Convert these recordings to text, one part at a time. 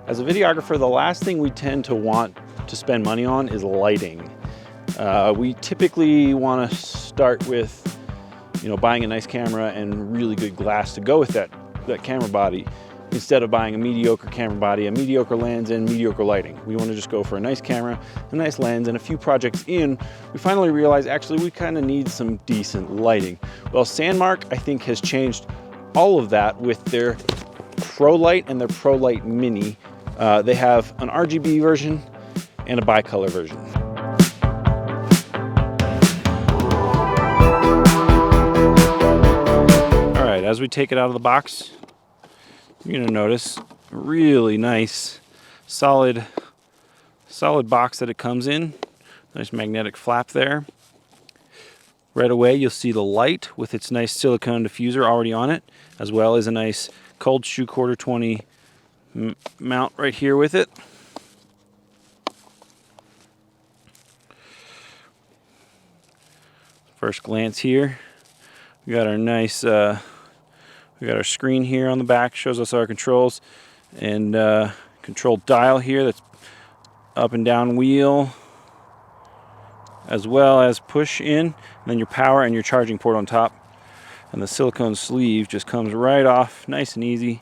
As a videographer, the last thing we tend to want to spend money on is lighting. We typically want to start with, buying a nice camera and really good glass to go with that camera body, instead of buying a mediocre camera body, a mediocre lens, and mediocre lighting. We want to just go for a nice camera, a nice lens, and a few projects in, we finally realize actually we kind of need some decent lighting. Well, Sandmarc, I think, has changed all of that with their Prolight and their Prolight Mini. They have an RGB version and a bicolor version. All right, as we take it out of the box, you're gonna notice a really nice, solid box that it comes in. Nice magnetic flap there. Right away, you'll see the light with its nice silicone diffuser already on it, as well as a nice cold shoe quarter 20 mount right here with it. First glance here, we got our nice, we got our screen here on the back, shows us our controls, and control dial here, that's up and down wheel, as well as push in, and then your power and your charging port on top. And the silicone sleeve just comes right off, nice and easy.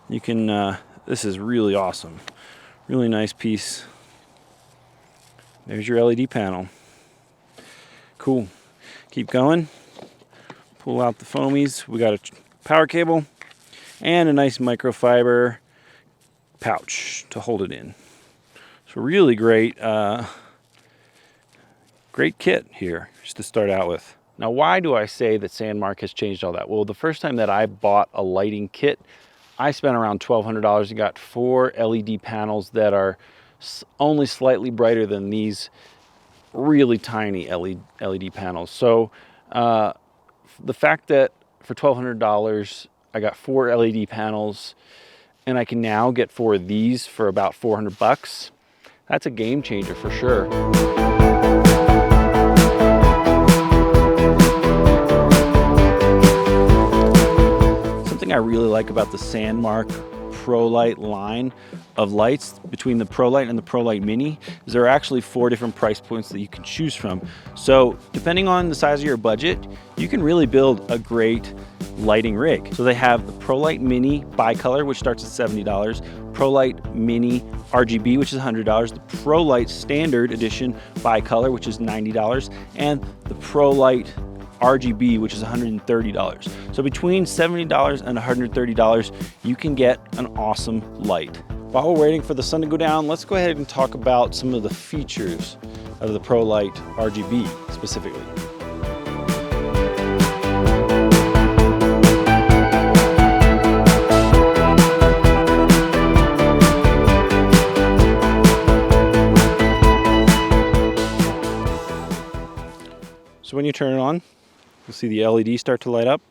You can, this is really awesome. Really nice piece. There's your LED panel. Cool. Keep going. Pull out the foamies. We got a power cable and a nice microfiber pouch to hold it in. So really great, great kit here just to start out with. Now, why do I say that Sandmarc has changed all that? Well, the first time that I bought a lighting kit, I spent around $1,200 and got 4 LED panels that are only slightly brighter than these really tiny LED panels. So the fact that for $1,200 I got 4 LED panels and I can now get 4 of these for about 400 bucks, that's a game changer for sure. Something I really like about the Sandmarc Prolight line of lights between the Prolight and the Prolight Mini is there are actually 4 different price points that you can choose from. So depending on the size of your budget, you can really build a great lighting rig. So they have the Prolight Mini bicolor, which starts at $70, Prolight Mini RGB, which is $100, the Prolight Standard Edition bicolor, which is $90, and the Prolight RGB, which is $130. So between $70 and $130, you can get an awesome light. While we're waiting for the sun to go down, let's go ahead and talk about some of the features of the Prolight RGB specifically. So when you turn it on, you'll see the LED start to light up,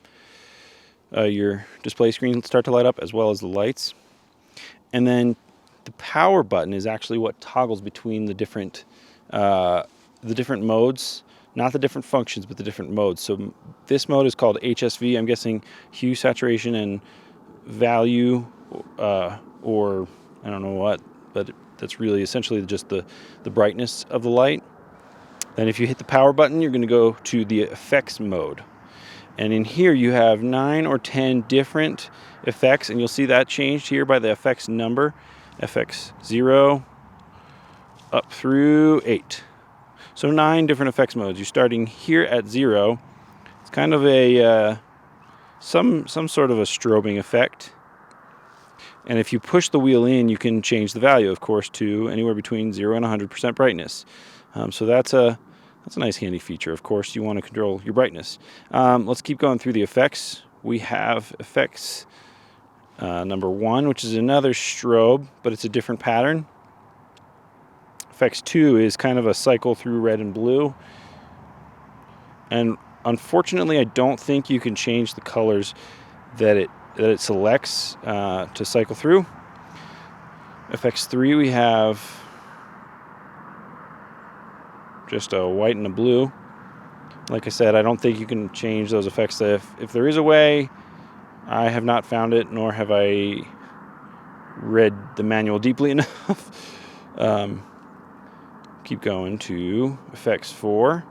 your display screen start to light up, as well as the lights. And then the power button is actually what toggles between the different modes, not the different functions, but the different modes. So this mode is called Hsv. I'm guessing hue, saturation, and value, or I don't know what, but that's really essentially just the brightness of the light. Then if you hit the power button, you're going to go to the effects mode. And in here you have 9 or 10 different effects, and you'll see that changed here by the effects number, FX 0 up through 8. So 9 different effects modes. You're starting here at 0. It's kind of a some sort of a strobing effect. And if you push the wheel in, you can change the value, of course, to anywhere between 0 and 100% brightness. So that's a nice handy feature. Of course, you want to control your brightness. Let's keep going through the effects. We have effects number 1, which is another strobe, but it's a different pattern. Effects 2 is kind of a cycle through red and blue. And unfortunately, I don't think you can change the colors that it selects to cycle through. Effects 3, we have just a white and a blue. Like I said, I don't think you can change those effects. If there is a way, I have not found it, nor have I read the manual deeply enough. Keep going to effects 4.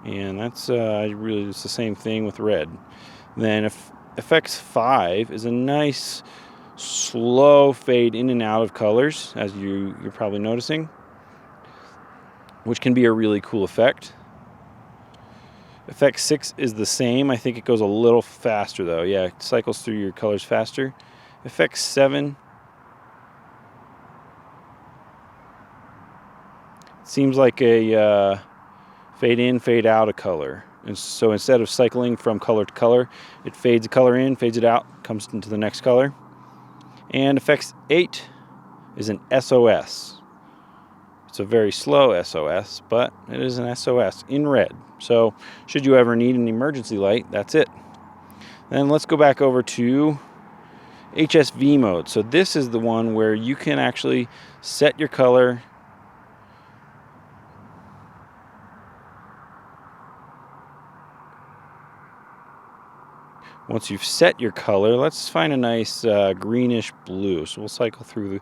And that's really it's the same thing with red. Then if effects 5 is a nice slow fade in and out of colors, as you're probably noticing, which can be a really cool effect. Effect 6 is the same. I think it goes a little faster though. Yeah, it cycles through your colors faster. Effect 7 seems like a fade in, fade out of color. And so instead of cycling from color to color, it fades a color in, fades it out, comes into the next color. And effects 8 is an SOS. It's a very slow SOS, but it is an SOS in red. So should you ever need an emergency light, that's it. Then let's go back over to Hsv mode. So this is the one where you can actually set your color. Once you've set your color, let's find a nice greenish blue. So we'll cycle through the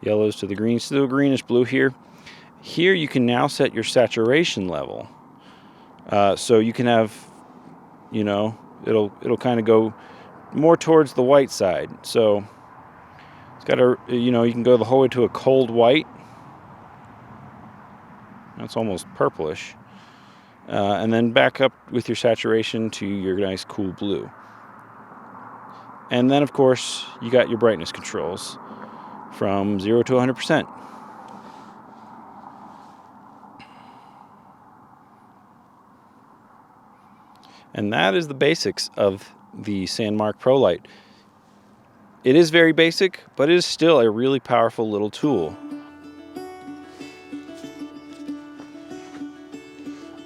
yellows to the greens, still greenish blue here. Here you can now set your saturation level. So you can have, you know, it'll kind of go more towards the white side. So it's got a, you know, you can go the whole way to a cold white. That's almost purplish. And then back up with your saturation to your nice cool blue. And then, of course, you got your brightness controls from 0 to 100%. And that is the basics of the Sandmarc Prolight. It is very basic, but it is still a really powerful little tool.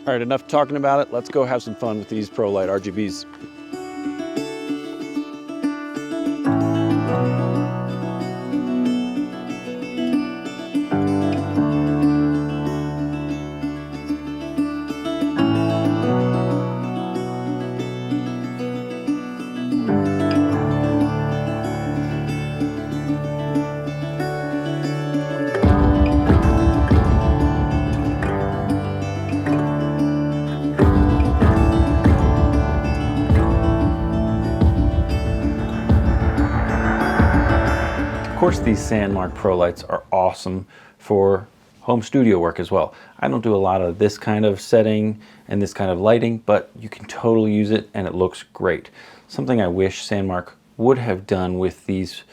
All right, enough talking about it. Let's go have some fun with these Prolight RGBs. Of course, these Sandmarc Prolights are awesome for home studio work as well. I don't do a lot of this kind of setting and this kind of lighting, but you can totally use it and it looks great. Something I wish Sandmarc would have done with these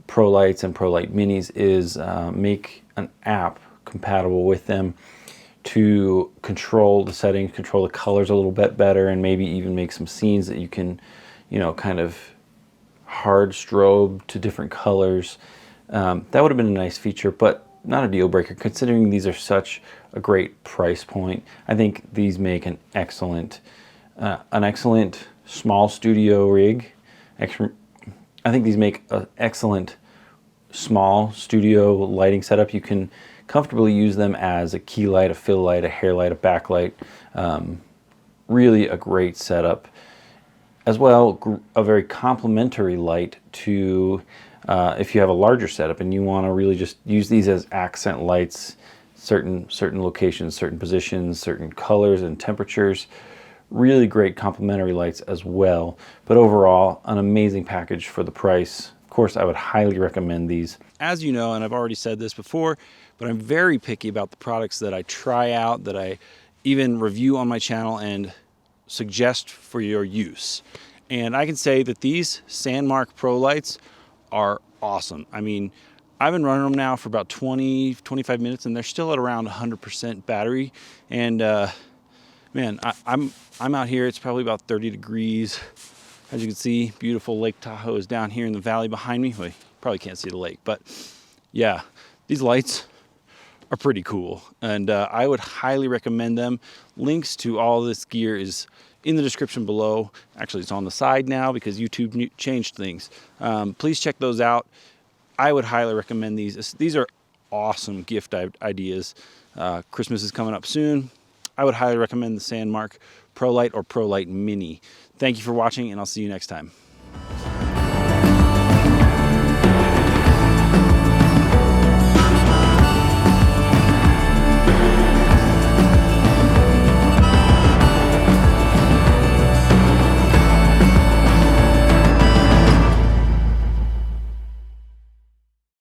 Prolights and Prolight Minis is make an app compatible with them to control the settings, control the colors a little bit better, and maybe even make some scenes that you can, you know, kind of hard strobe to different colors. That would have been a nice feature, but not a deal breaker considering these are such a great price point. I think these make an excellent small studio rig. I think these make an excellent small studio lighting setup. You can comfortably use them as a key light, a fill light, a hair light, a backlight. Really a great setup. As well, a very complementary light to if you have a larger setup and you want to really just use these as accent lights, certain locations, certain positions, certain colors and temperatures. Really great complementary lights as well. But overall, an amazing package for the price. Of course, I would highly recommend these. As you know, and I've already said this before, but I'm very picky about the products that I try out, that I even review on my channel and suggest for your use. And I can say that these Sandmarc Prolights are awesome. I mean, I've been running them now for about 20-25 minutes and they're still at around 100% battery. And man, I'm out here, it's probably about 30 degrees. As you can see, beautiful Lake Tahoe is down here in the valley behind me. Well, you probably can't see the lake, but yeah, these lights are pretty cool. And I would highly recommend them. Links to all this gear is in the description below. Actually, it's on the side now because YouTube changed things. Please check those out. I would highly recommend these. These are awesome gift ideas. Christmas is coming up soon. I would highly recommend the Sandmarc Prolight or Prolight Mini. Thank you for watching, and I'll see you next time.